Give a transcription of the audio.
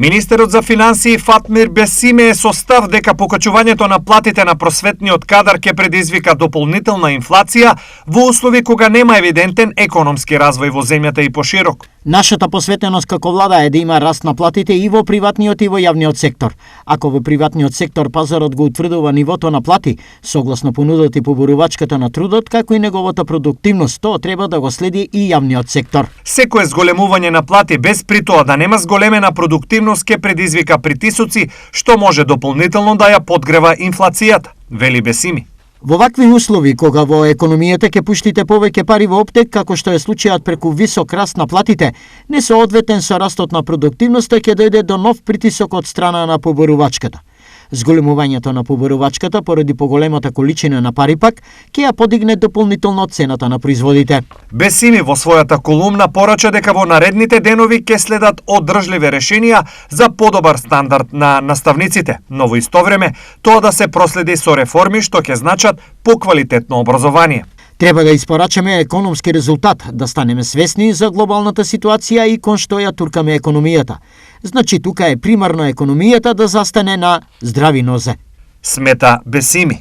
Министерот за финансии Фатмир Бесиме е со став дека покачувањето на платите на просветниот кадар ќе предизвика дополнителна инфлација во услови кога нема евидентен економски развој во земјата и поширок. Нашата посветеност како влада е да има раст на платите и во приватниот и во јавниот сектор. Ако во приватниот сектор пазарот го утврдува нивото на плати, согласно понудата и поборувачката на трудот, како и неговата продуктивност, тоа треба да го следи и јавниот сектор. Секое зголемување на плати без при тоа да нема зголемена продуктивност ќе предизвика притисоци, што може дополнително да ја подгрева инфлацијата, вели Бесими. Во вакви услови, кога во економијата ќе пуштите повеќе пари во оптек, како што е случајот преку висок раст на платите, несоодветен со растот на продуктивноста ќе дојде до нов притисок од страна на поборувачката. Зголемувањето на поборувачката поради поголемата количина на пари пак ќе ја подигне дополнително цената на производите. Бесими во својата колумна порача дека во наредните денови ќе следат одржливи решенија за подобар стандард на наставниците, но во исто време тоа да се проследи со реформи што ќе значат поквалитетно образование. Треба да испорачаме економски резултат, да станеме свесни за глобалната ситуација и кон што ја туркаме економијата. Значи тука е примарно економијата да застане на здрави нозе. Смета Бесими.